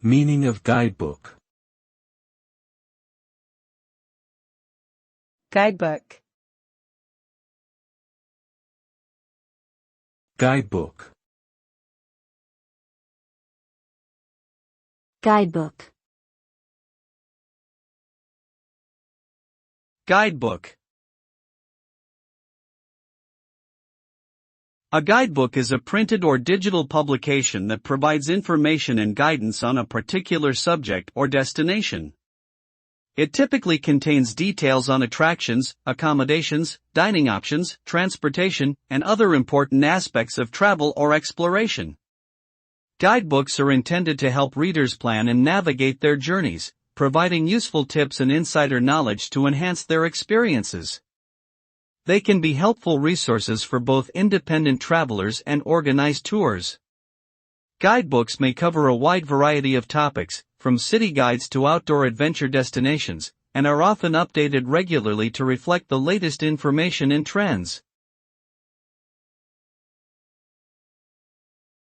Meaning of guidebook. Guidebook. Guidebook. Guidebook. Guidebook. A guidebook is a printed or digital publication that provides information and guidance on a particular subject or destination. It typically contains details on attractions, accommodations, dining options, transportation, and other important aspects of travel or exploration. Guidebooks are intended to help readers plan and navigate their journeys, providing useful tips and insider knowledge to enhance their experiences. They can be helpful resources for both independent travelers and organized tours. Guidebooks may cover a wide variety of topics, from city guides to outdoor adventure destinations, and are often updated regularly to reflect the latest information and trends.